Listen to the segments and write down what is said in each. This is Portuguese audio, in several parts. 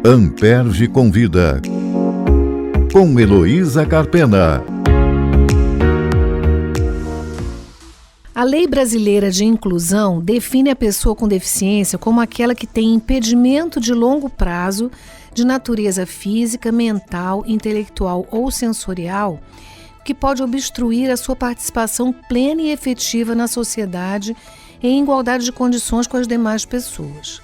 Amperge Convida, com Heloísa Carpena. A Lei Brasileira de Inclusão define a pessoa com deficiência como aquela que tem impedimento de longo prazo de natureza física, mental, intelectual ou sensorial que pode obstruir a sua participação plena e efetiva na sociedade em igualdade de condições com as demais pessoas.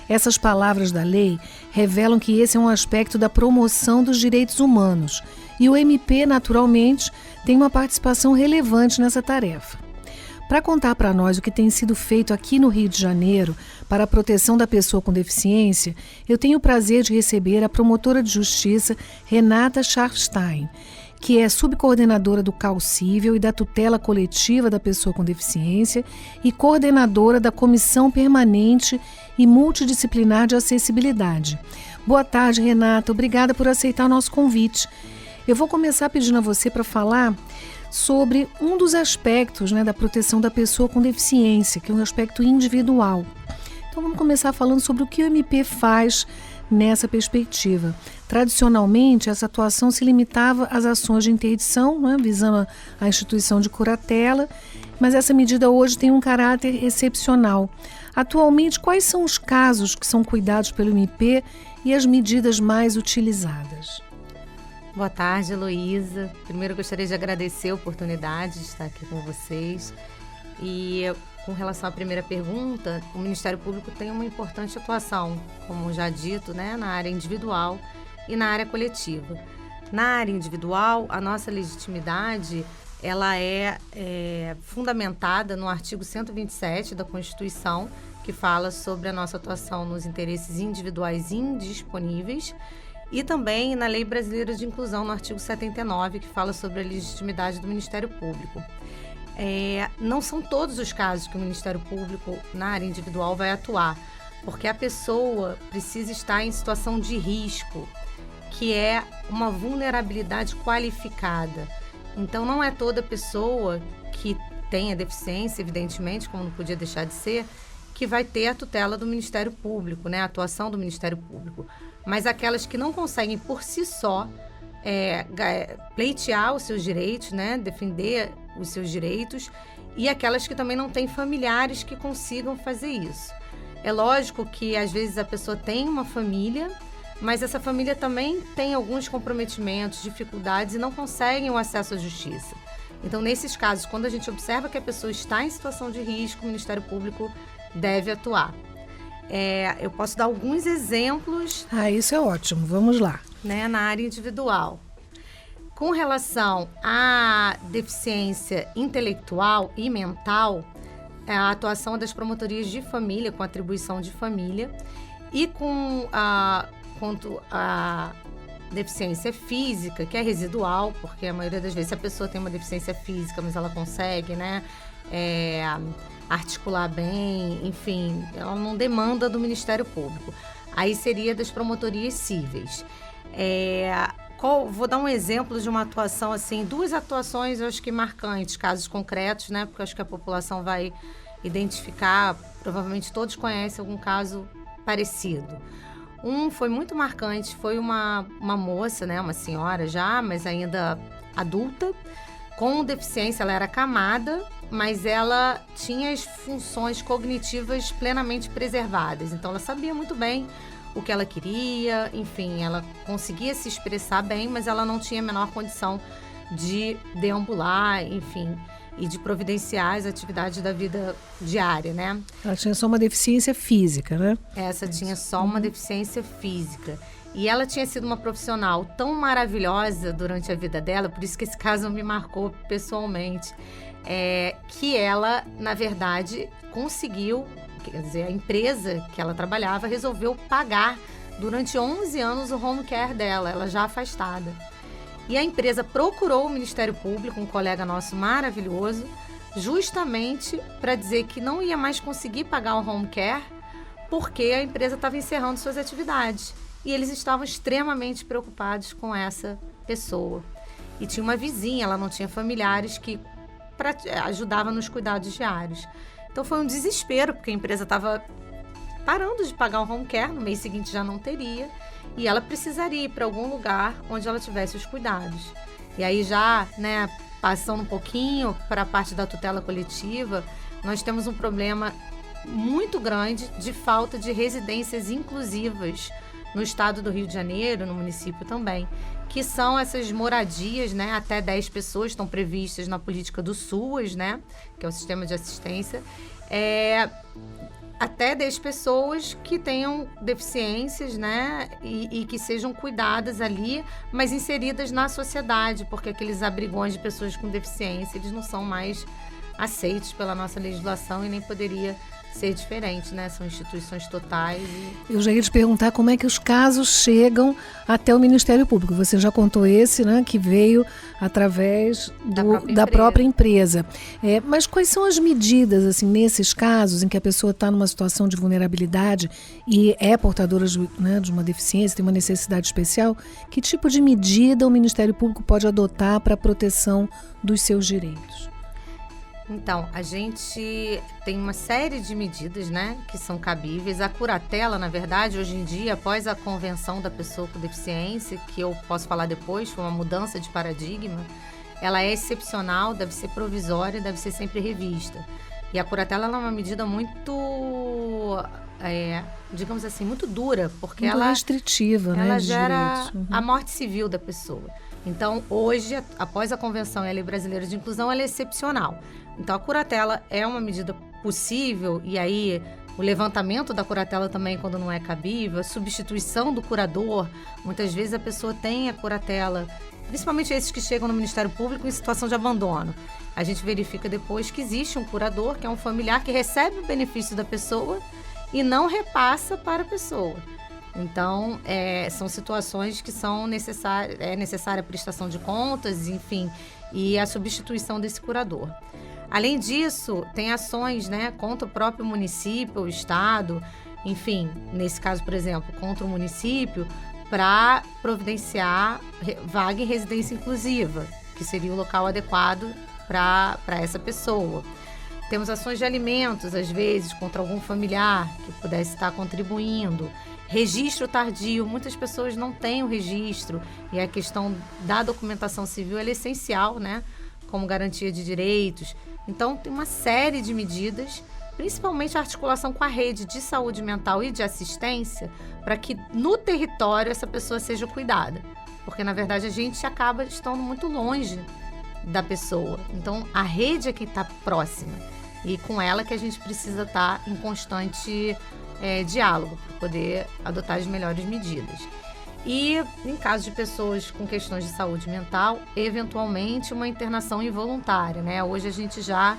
Essas palavras da lei revelam que esse é um aspecto da promoção dos direitos humanos e o MP, naturalmente, tem uma participação relevante nessa tarefa. Para contar para nós o que tem sido feito aqui no Rio de Janeiro para a proteção da pessoa com deficiência, eu tenho o prazer de receber a promotora de justiça Renata Scharfstein, que é subcoordenadora do CAU Cível e da tutela coletiva da pessoa com deficiência e coordenadora da Comissão Permanente e Multidisciplinar de Acessibilidade. Boa tarde, Renata. Obrigada por aceitar o nosso convite. Eu vou começar pedindo a você para falar sobre um dos aspectos, da proteção da pessoa com deficiência, que é um aspecto individual. Então vamos começar falando sobre o que o MP faz nessa perspectiva. Tradicionalmente, essa atuação se limitava às ações de interdição, visando a instituição de curatela, mas essa medida hoje tem um caráter excepcional. Atualmente, quais são os casos que são cuidados pelo MP e as medidas mais utilizadas? Boa tarde, Heloísa. Primeiro, eu gostaria de agradecer a oportunidade de estar aqui com vocês. E com relação à primeira pergunta, o Ministério Público tem uma importante atuação, como já dito, na área individual e na área coletiva. Na área individual, a nossa legitimidade ela é fundamentada no artigo 127 da Constituição, que fala sobre a nossa atuação nos interesses individuais indisponíveis, e também na Lei Brasileira de Inclusão, no artigo 79, que fala sobre a legitimidade do Ministério Público. Não são todos os casos que o Ministério Público, na área individual, vai atuar, porque a pessoa precisa estar em situação de risco, que é uma vulnerabilidade qualificada. Então, não é toda pessoa que tenha deficiência, evidentemente, como não podia deixar de ser, que vai ter a tutela do Ministério Público, a atuação do Ministério Público. Mas aquelas que não conseguem por si só pleitear os seus direitos, defender os seus direitos, e aquelas que também não têm familiares que consigam fazer isso. É lógico que às vezes a pessoa tem uma família, mas essa família também tem alguns comprometimentos, dificuldades e não conseguem o acesso à justiça. Então, nesses casos, quando a gente observa que a pessoa está em situação de risco, o Ministério Público deve atuar. Eu posso dar alguns exemplos. Isso é ótimo, vamos lá. Na área individual. Com relação à deficiência intelectual e mental, a atuação das promotorias de família, com atribuição de família, e quanto à deficiência física, que é residual, porque a maioria das vezes a pessoa tem uma deficiência física, mas ela consegue, articular bem, enfim, ela não demanda do Ministério Público. Aí seria das promotorias cíveis. Vou dar um exemplo de uma atuação, duas atuações, eu acho que marcantes, casos concretos, porque eu acho que a população vai identificar, provavelmente todos conhecem algum caso parecido. Um foi muito marcante, foi uma moça, uma senhora já, mas ainda adulta, com deficiência, ela era acamada, mas ela tinha as funções cognitivas plenamente preservadas. Então, ela sabia muito bem o que ela queria, enfim, ela conseguia se expressar bem, mas ela não tinha a menor condição de deambular, enfim, e de providenciar as atividades da vida diária, Ela tinha só uma deficiência física, Essa tinha só uma deficiência física. E ela tinha sido uma profissional tão maravilhosa durante a vida dela, por isso que esse caso me marcou pessoalmente, que ela, na verdade, conseguiu, quer dizer, a empresa que ela trabalhava resolveu pagar durante 11 anos o home care dela, ela já afastada. E a empresa procurou o Ministério Público, um colega nosso maravilhoso, justamente para dizer que não ia mais conseguir pagar o home care porque a empresa estava encerrando suas atividades. E eles estavam extremamente preocupados com essa pessoa. E tinha uma vizinha, ela não tinha familiares que ajudava nos cuidados diários. Então foi um desespero, porque a empresa estava parando de pagar um home care, no mês seguinte já não teria, e ela precisaria ir para algum lugar onde ela tivesse os cuidados. E aí já, né, passando um pouquinho para a parte da tutela coletiva, nós temos um problema muito grande de falta de residências inclusivas no estado do Rio de Janeiro, no município também, que são essas moradias, né, até 10 pessoas estão previstas na política do SUAS, né, que é o Sistema de Assistência, até 10 pessoas que tenham deficiências, né, e que sejam cuidadas ali, mas inseridas na sociedade, porque aqueles abrigões de pessoas com deficiência, eles não são mais aceitos pela nossa legislação e nem poderia ser diferente, né? São instituições totais. Eu já ia te perguntar como é que os casos chegam até o Ministério Público. Você já contou esse, né? Que veio através da própria empresa. Mas quais são as medidas, assim, nesses casos em que a pessoa está numa situação de vulnerabilidade e é portadora de uma deficiência, tem uma necessidade especial? Que tipo de medida o Ministério Público pode adotar para a proteção dos seus direitos? Então, a gente tem uma série de medidas, né, que são cabíveis. A curatela, na verdade, hoje em dia, após a convenção da pessoa com deficiência, que eu posso falar depois, foi uma mudança de paradigma, ela é excepcional, deve ser provisória, deve ser sempre revista. E a curatela ela é uma medida muito, digamos assim, muito dura, porque muito restritiva, ela né, gera a morte civil da pessoa. Então, hoje, após a Convenção e a Lei Brasileira de Inclusão, ela é excepcional. Então, a curatela é uma medida possível, e aí o levantamento da curatela também, quando não é cabível, a substituição do curador. Muitas vezes a pessoa tem a curatela, principalmente esses que chegam no Ministério Público em situação de abandono. A gente verifica depois que existe um curador, que é um familiar que recebe o benefício da pessoa e não repassa para a pessoa. Então, são situações que são necessárias, é necessária a prestação de contas, enfim, e a substituição desse curador. Além disso, tem ações, né, contra o próprio município, o estado, enfim, nesse caso, por exemplo, contra o município, para providenciar vaga em residência inclusiva, que seria o local adequado para essa pessoa. Temos ações de alimentos, às vezes, contra algum familiar que pudesse estar contribuindo. Registro tardio, muitas pessoas não têm o registro, e a questão da documentação civil é essencial, né, como garantia de direitos. Então, tem uma série de medidas, principalmente a articulação com a rede de saúde mental e de assistência, para que no território essa pessoa seja cuidada. Porque, na verdade, a gente acaba estando muito longe da pessoa. Então, a rede é que está próxima. E com ela que a gente precisa estar em constante diálogo para poder adotar as melhores medidas. E, em caso de pessoas com questões de saúde mental, eventualmente uma internação involuntária, né? Hoje a gente já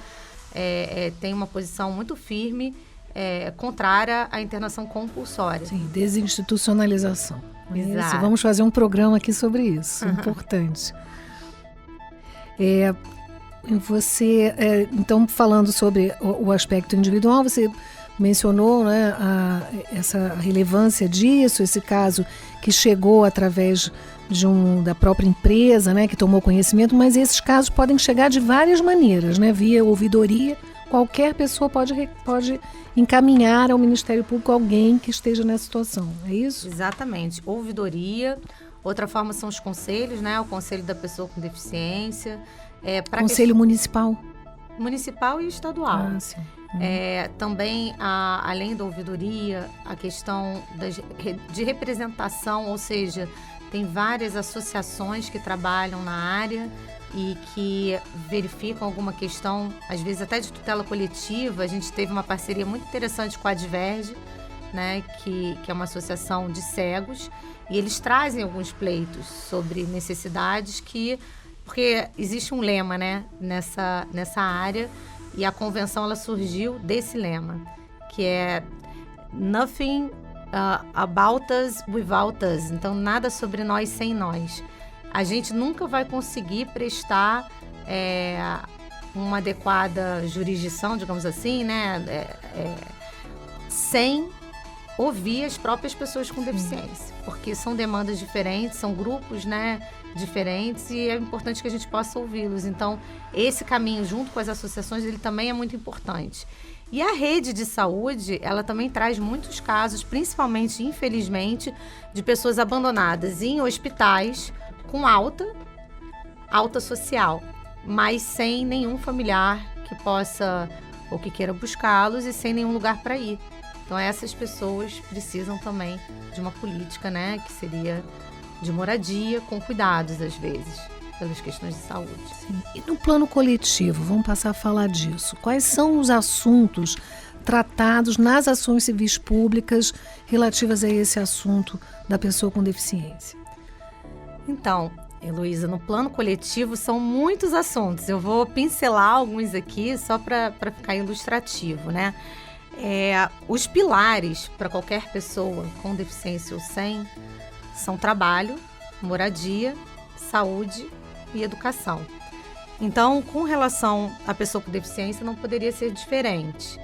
tem uma posição muito firme contrária à internação compulsória. Sim, desinstitucionalização. Exato. Vamos fazer um programa aqui sobre isso, importante. Você, então, falando sobre o aspecto individual, você mencionou, né, essa relevância disso, esse caso que chegou através da própria empresa, né, que tomou conhecimento, mas esses casos podem chegar de várias maneiras, né, via ouvidoria. Qualquer pessoa pode encaminhar ao Ministério Público alguém que esteja nessa situação, é isso? Exatamente, ouvidoria. Outra forma são os conselhos, né, o conselho da pessoa com deficiência. Conselho municipal? Municipal e estadual. Ah, sim. Também, além da ouvidoria, a questão de representação, ou seja, tem várias associações que trabalham na área e que verificam alguma questão, às vezes até de tutela coletiva. A gente teve uma parceria muito interessante com a Adverge, né, que é uma associação de cegos, e eles trazem alguns pleitos sobre necessidades porque existe um lema, né, nessa área. E a convenção ela surgiu desse lema, que é Nothing about us without us. Então, nada sobre nós sem nós. A gente nunca vai conseguir prestar uma adequada jurisdição, digamos assim, né, sem ouvir as próprias pessoas com deficiência. Porque são demandas diferentes, são grupos, né, diferentes, e é importante que a gente possa ouvi-los. Então, esse caminho, junto com as associações, ele também é muito importante. E a rede de saúde, ela também traz muitos casos, principalmente, infelizmente, de pessoas abandonadas em hospitais com alta social, mas sem nenhum familiar que possa ou que queira buscá-los e sem nenhum lugar para ir. Então, essas pessoas precisam também de uma política, né, que seria de moradia, com cuidados, às vezes, pelas questões de saúde. Sim. E no plano coletivo, vamos passar a falar disso. Quais são os assuntos tratados nas ações civis públicas relativas a esse assunto da pessoa com deficiência? Então, Heloísa, no plano coletivo são muitos assuntos. Eu vou pincelar alguns aqui só para ficar ilustrativo, né? Os pilares para qualquer pessoa com deficiência ou sem são trabalho, moradia, saúde e educação. Então, com relação à pessoa com deficiência, não poderia ser diferente.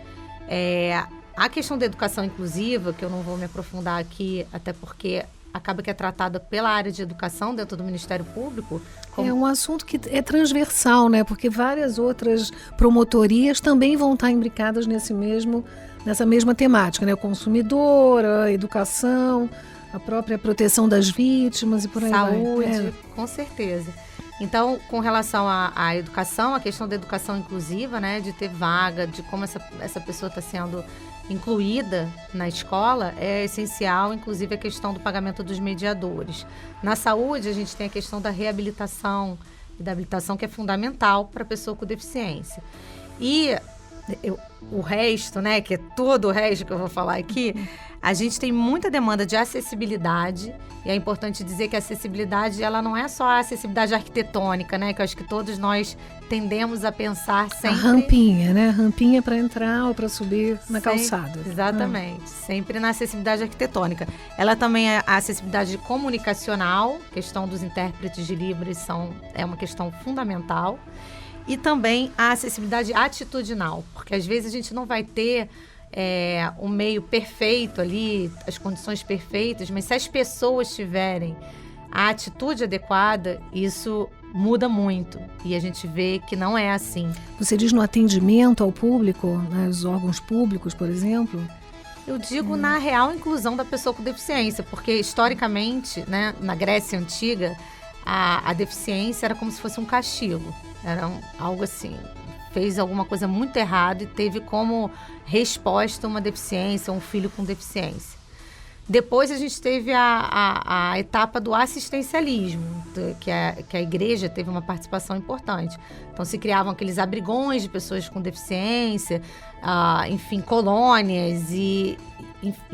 A questão da educação inclusiva, que eu não vou me aprofundar aqui, até porque acaba que é tratada pela área de educação dentro do Ministério Público. É um assunto que é transversal, né? Porque várias outras promotorias também vão estar imbricadas nessa mesma temática, né? O consumidor, a educação, a própria proteção das vítimas e por aí vai. Saúde, com certeza. Então, com relação à educação, a questão da educação inclusiva, né? De ter vaga, de como essa pessoa está sendo incluída na escola, é essencial, inclusive a questão do pagamento dos mediadores. Na saúde, a gente tem a questão da reabilitação e da habilitação, que é fundamental para a pessoa com deficiência. E o resto, né, que é todo o resto que eu vou falar aqui, a gente tem muita demanda de acessibilidade, e é importante dizer que a acessibilidade, ela não é só a acessibilidade arquitetônica, né, que eu acho que todos nós tendemos a pensar sempre... A rampinha, né? Rampinha para entrar ou para subir na calçada. Exatamente, sempre na acessibilidade arquitetônica. Ela também é a acessibilidade comunicacional, questão dos intérpretes de Libras é uma questão fundamental, e também a acessibilidade atitudinal, porque às vezes a gente não vai ter o meio perfeito ali, as condições perfeitas, mas se as pessoas tiverem a atitude adequada, isso muda muito. E a gente vê que não é assim. Você diz no atendimento ao público, nos órgãos públicos, por exemplo? Eu digo na real inclusão da pessoa com deficiência, porque historicamente, né, na Grécia Antiga, a deficiência era como se fosse um castigo. Era algo assim, fez alguma coisa muito errada e teve como resposta uma deficiência, um filho com deficiência. Depois a gente teve a etapa do assistencialismo, que a igreja teve uma participação importante. Então se criavam aqueles abrigões de pessoas com deficiência, enfim, colônias, e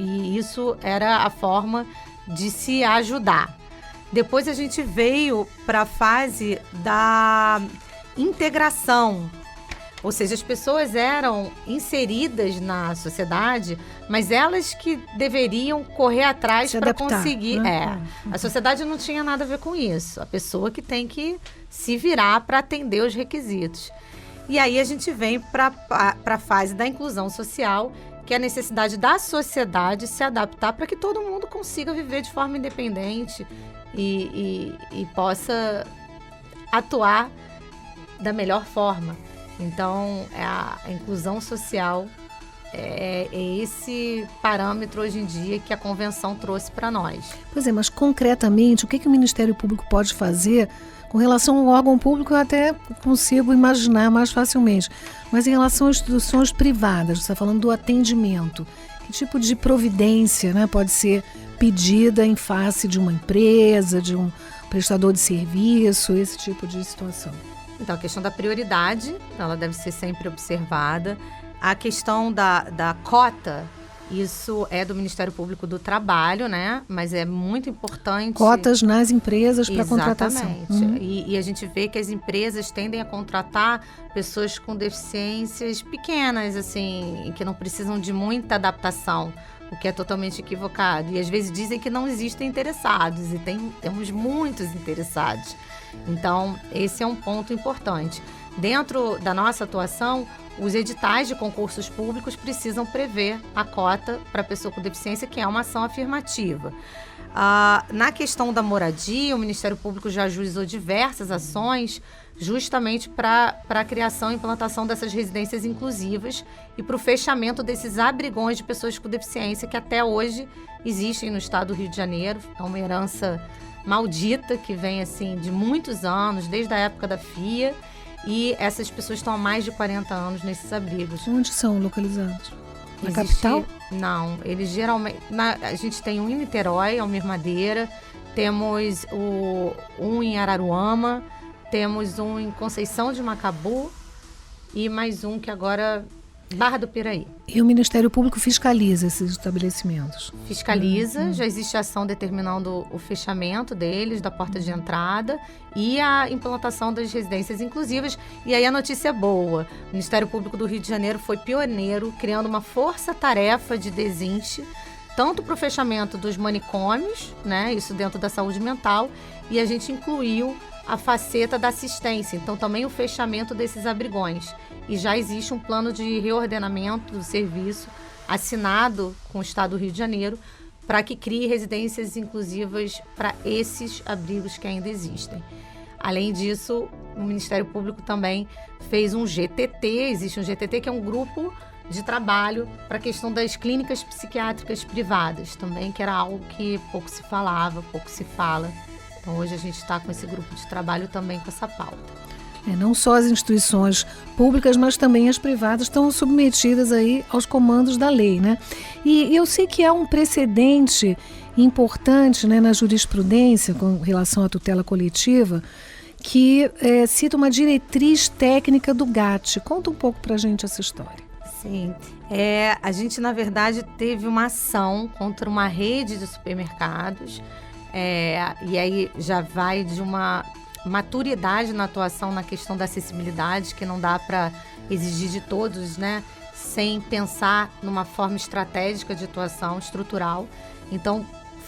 isso era a forma de se ajudar. Depois a gente veio para a fase da integração, ou seja, as pessoas eram inseridas na sociedade, mas elas que deveriam correr atrás para conseguir. A sociedade não tinha nada a ver com isso. A pessoa que tem que se virar para atender os requisitos. E aí a gente vem para a fase da inclusão social, que é a necessidade da sociedade se adaptar para que todo mundo consiga viver de forma independente e possa atuar da melhor forma. Então, a inclusão social é esse parâmetro hoje em dia que a Convenção trouxe para nós. Pois é, mas concretamente, o que o Ministério Público pode fazer com relação ao órgão público? Eu até consigo imaginar mais facilmente, mas em relação às instituições privadas, você está falando do atendimento, que tipo de providência, né, pode ser pedida em face de uma empresa, de um prestador de serviço, esse tipo de situação? Então, a questão da prioridade, ela deve ser sempre observada. A questão da cota, isso é do Ministério Público do Trabalho, né? Mas é muito importante... Cotas nas empresas para contratação. Exatamente. E a gente vê que as empresas tendem a contratar pessoas com deficiências pequenas, assim, que não precisam de muita adaptação, o que é totalmente equivocado. E às vezes dizem que não existem interessados, e temos muitos interessados. Então, esse é um ponto importante. Dentro da nossa atuação, os editais de concursos públicos precisam prever a cota para a pessoa com deficiência, que é uma ação afirmativa. Na questão da moradia, o Ministério Público já ajuizou diversas ações justamente para a criação e implantação dessas residências inclusivas e para o fechamento desses abrigões de pessoas com deficiência que até hoje existem no estado do Rio de Janeiro. É uma herança maldita que vem assim de muitos anos, desde a época da FIA, e essas pessoas estão há mais de 40 anos nesses abrigos. Onde são localizados? Na capital? Não, eles geralmente... a gente tem um em Niterói, Almir Madeira, temos um em Araruama, temos um em Conceição de Macabu e mais um que agora... Barra do Piraí. E o Ministério Público fiscaliza esses estabelecimentos? Fiscaliza, já existe ação determinando o fechamento deles, da porta de entrada e a implantação das residências inclusivas. E aí a notícia é boa. O Ministério Público do Rio de Janeiro foi pioneiro, criando uma força-tarefa de desinche, tanto para o fechamento dos manicômios, né, isso dentro da saúde mental, e a gente incluiu a faceta da assistência, então também o fechamento desses abrigões. E já existe um plano de reordenamento do serviço assinado com o Estado do Rio de Janeiro para que crie residências inclusivas para esses abrigos que ainda existem. Além disso, o Ministério Público também fez um GTT, existe um GTT que é um grupo de trabalho para a questão das clínicas psiquiátricas privadas também, que era algo que pouco se falava, pouco se fala. Então hoje a gente está com esse grupo de trabalho também com essa pauta. Não só as instituições públicas, mas também as privadas estão submetidas aí aos comandos da lei, né? E eu sei que há um precedente importante, né, na jurisprudência com relação à tutela coletiva, que cita uma diretriz técnica do GAT. Conta um pouco para a gente essa história. Sim, a gente na verdade teve uma ação contra uma rede de supermercados, e aí já vai de uma maturidade na atuação na questão da acessibilidade, que não dá para exigir de todos, né, sem pensar numa forma estratégica de atuação estrutural. Então,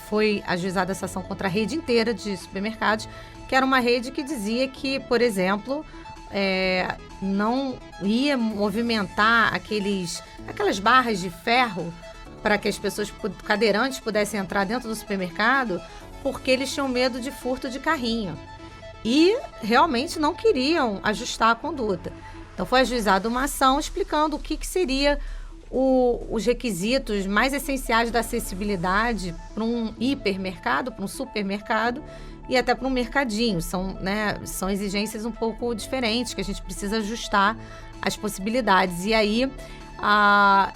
foi ajuizada essa ação contra a rede inteira de supermercados, que era uma rede que dizia que, por exemplo, não ia movimentar aquelas barras de ferro para que as pessoas cadeirantes pudessem entrar dentro do supermercado, porque eles tinham medo de furto de carrinho. E realmente não queriam ajustar a conduta. Então foi ajuizada uma ação explicando o que seria os requisitos mais essenciais da acessibilidade para um hipermercado, para um supermercado e até para um mercadinho. São exigências um pouco diferentes que a gente precisa ajustar as possibilidades. E aí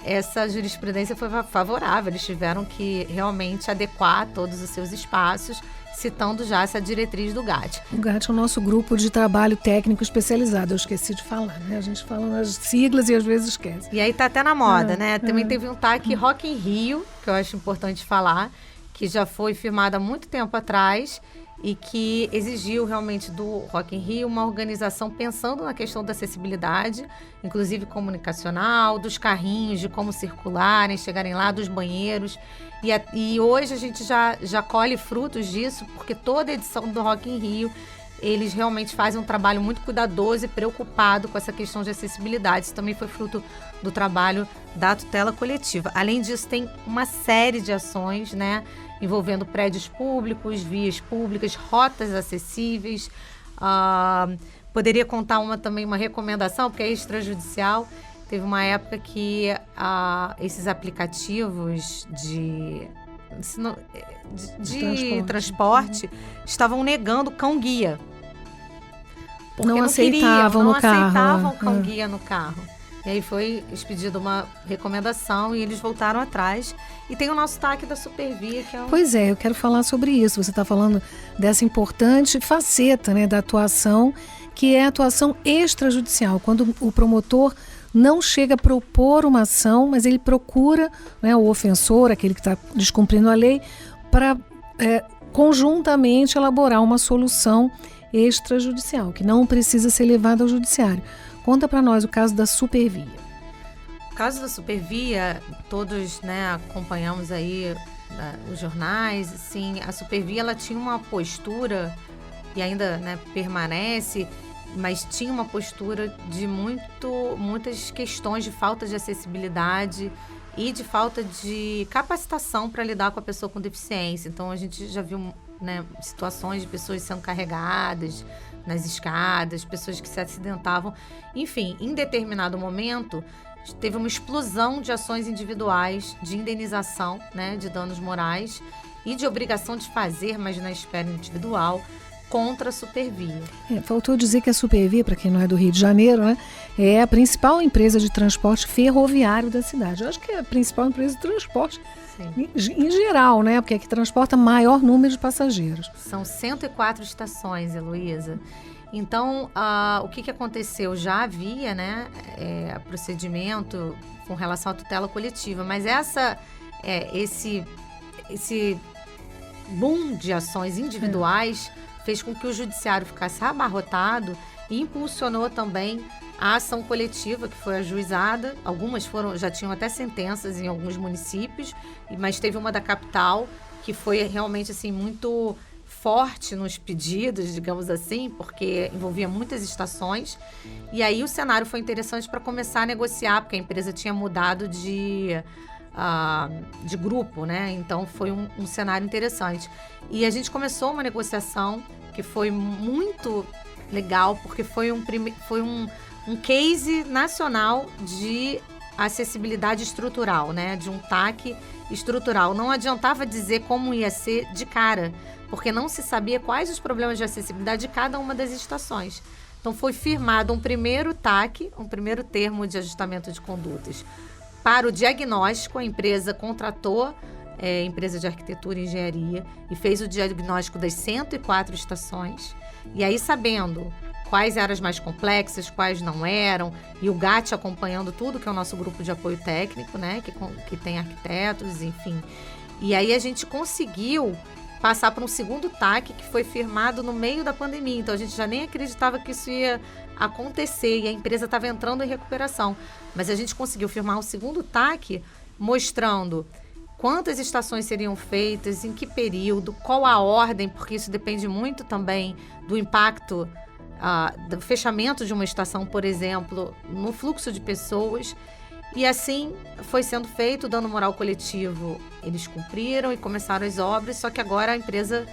essa jurisprudência foi favorável, eles tiveram que realmente adequar todos os seus espaços, citando já essa diretriz do GAT. O GAT é o nosso grupo de trabalho técnico especializado, eu esqueci de falar, né? A gente fala nas siglas e às vezes esquece. E aí tá até na moda, né? Também teve um TAC Rock in Rio, que eu acho importante falar, que já foi firmado há muito tempo atrás e que exigiu realmente do Rock in Rio uma organização pensando na questão da acessibilidade, inclusive comunicacional, dos carrinhos, de como circularem, chegarem lá, dos banheiros. E hoje a gente já colhe frutos disso, porque toda edição do Rock in Rio, eles realmente fazem um trabalho muito cuidadoso e preocupado com essa questão de acessibilidade. Isso também foi fruto do trabalho da tutela coletiva. Além disso, tem uma série de ações, né, envolvendo prédios públicos, vias públicas, rotas acessíveis. Poderia contar uma recomendação, porque é extrajudicial. Teve uma época que esses aplicativos de transporte estavam negando cão-guia. Não aceitavam o cão-guia no carro. E aí foi expedida uma recomendação e eles voltaram atrás. E tem o nosso TAC da Supervia, que é Pois é, eu quero falar sobre isso. Você está falando dessa importante faceta, né, da atuação, que é a atuação extrajudicial, quando o promotor não chega a propor uma ação, mas ele procura, né, o ofensor, aquele que está descumprindo a lei, para conjuntamente elaborar uma solução extrajudicial, que não precisa ser levada ao judiciário. Conta para nós o caso da Supervia. O caso da Supervia, todos, né, acompanhamos aí os jornais. Assim, a Supervia ela tinha uma postura, e ainda, né, permanece, mas tinha uma postura de muitas questões de falta de acessibilidade e de falta de capacitação para lidar com a pessoa com deficiência. Então, a gente já viu, né, situações de pessoas sendo carregadas nas escadas, pessoas que se acidentavam. Enfim, em determinado momento, teve uma explosão de ações individuais de indenização, né, de danos morais e de obrigação de fazer, mas na esfera individual, contra a Supervia. Faltou dizer que a Supervia, para quem não é do Rio de Janeiro, né, é a principal empresa de transporte ferroviário da cidade. Eu acho que é a principal empresa de transporte em geral, né, porque é que transporta maior número de passageiros. São 104 estações, Heloísa. Então, o que aconteceu? Já havia, né, procedimento com relação à tutela coletiva, mas esse boom de ações individuais fez com que o judiciário ficasse abarrotado e impulsionou também a ação coletiva que foi ajuizada. Algumas já tinham até sentenças em alguns municípios, mas teve uma da capital que foi realmente assim muito forte nos pedidos, digamos assim, porque envolvia muitas estações. E aí o cenário foi interessante para começar a negociar, porque a empresa tinha mudado de grupo, né? Então foi um cenário interessante. E a gente começou uma negociação que foi muito legal, porque foi um case nacional de acessibilidade estrutural, né? De um TAC estrutural. Não adiantava dizer como ia ser de cara, porque não se sabia quais os problemas de acessibilidade de cada uma das estações. Então foi firmado um primeiro TAC, um primeiro termo de ajustamento de condutas. Para o diagnóstico, a empresa contratou empresa de arquitetura e engenharia e fez o diagnóstico das 104 estações. E aí, sabendo quais eram as mais complexas, quais não eram, e o GAT acompanhando tudo, que é o nosso grupo de apoio técnico, né, que tem arquitetos, enfim. E aí a gente conseguiu passar para um segundo TAC que foi firmado no meio da pandemia. Então, a gente já nem acreditava que isso ia acontecer e a empresa estava entrando em recuperação. Mas a gente conseguiu firmar um segundo TAC mostrando quantas estações seriam feitas, em que período, qual a ordem, porque isso depende muito também do impacto do fechamento de uma estação, por exemplo, no fluxo de pessoas. E assim foi sendo feito o dano moral coletivo. Eles cumpriram e começaram as obras, só que agora a empresa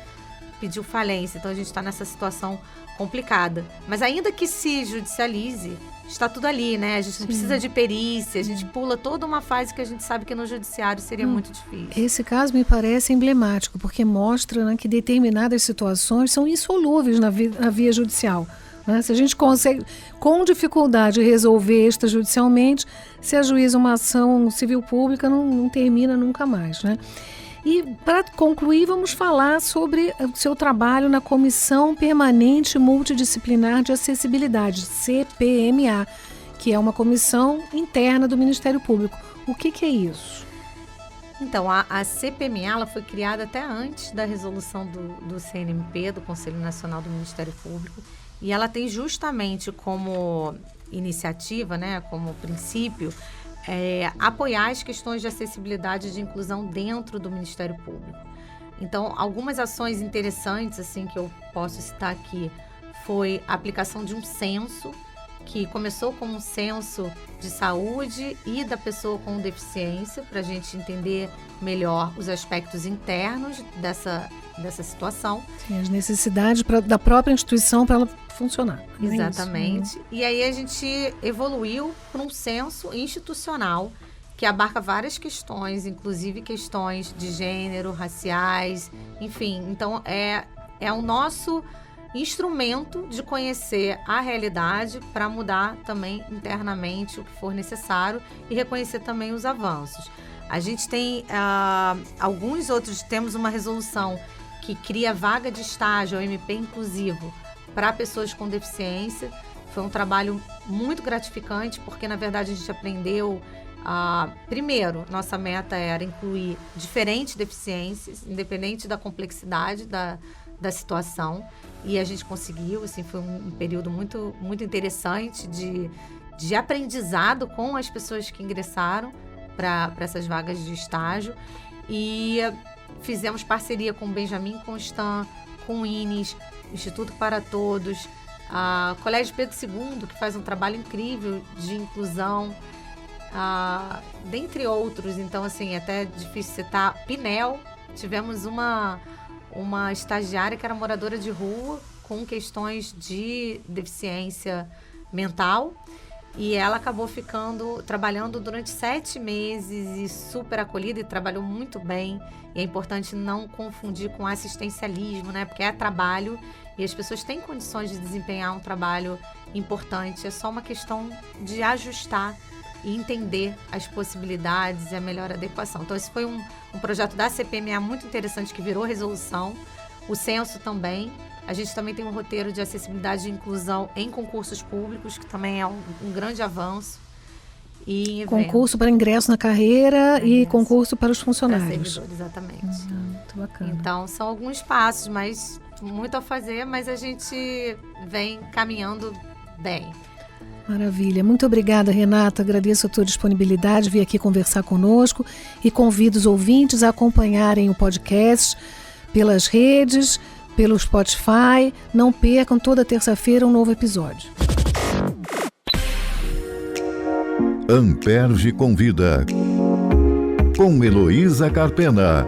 pediu falência. Então a gente está nessa situação complicada. Mas ainda que se judicialize, está tudo ali, né? A gente não precisa de perícia, a gente pula toda uma fase que a gente sabe que no judiciário seria muito difícil. Esse caso me parece emblemático, porque mostra, né, que determinadas situações são insolúveis na via judicial. Né? Se a gente consegue, com dificuldade, resolver extrajudicialmente, se ajuiza uma ação civil pública, não termina nunca mais, né? E, para concluir, vamos falar sobre o seu trabalho na Comissão Permanente Multidisciplinar de Acessibilidade, CPMA, que é uma comissão interna do Ministério Público. O que é isso? Então, a CPMA ela foi criada até antes da resolução do CNMP, do Conselho Nacional do Ministério Público, e ela tem justamente como iniciativa, né, como princípio, apoiar as questões de acessibilidade e de inclusão dentro do Ministério Público. Então, algumas ações interessantes assim, que eu posso citar aqui foi a aplicação de um censo, que começou como um censo de saúde e da pessoa com deficiência, para a gente entender melhor os aspectos internos dessa situação. Sim, as necessidades da própria instituição para ela funcionar. Exatamente. É isso. E aí a gente evoluiu para um censo institucional que abarca várias questões, inclusive questões de gênero, raciais, enfim. Então, é o nosso instrumento de conhecer a realidade para mudar também internamente o que for necessário e reconhecer também os avanços. A gente tem temos uma resolução que cria vaga de estágio, o MP inclusivo, para pessoas com deficiência. Foi um trabalho muito gratificante, porque, na verdade, a gente aprendeu... primeiro, nossa meta era incluir diferentes deficiências, independente da complexidade da situação, e a gente conseguiu. Assim, foi um período muito, muito interessante de aprendizado com as pessoas que ingressaram para essas vagas de estágio. E fizemos parceria com o Benjamin Constant, com o INES, Instituto para Todos, Colégio Pedro II, que faz um trabalho incrível de inclusão, dentre outros. Então, assim, é até difícil citar. Pinel, tivemos uma estagiária que era moradora de rua, com questões de deficiência mental. E ela acabou trabalhando durante 7 meses e super acolhida e trabalhou muito bem. E é importante não confundir com assistencialismo, né? Porque é trabalho e as pessoas têm condições de desempenhar um trabalho importante. É só uma questão de ajustar e entender as possibilidades e a melhor adequação. Então, esse foi um projeto da CPMA muito interessante que virou resolução. O censo também. A gente também tem um roteiro de acessibilidade e inclusão em concursos públicos, que também é um grande avanço. E concurso para ingresso na carreira e concurso para os funcionários. Para servidor, exatamente. Muito bacana. Então, são alguns passos, mas muito a fazer, mas a gente vem caminhando bem. Maravilha. Muito obrigada, Renata. Agradeço a tua disponibilidade, vir aqui conversar conosco e convido os ouvintes a acompanharem o podcast pelas redes, pelo Spotify. Não percam, toda terça-feira um novo episódio. Amperge convida, com Heloísa Carpena.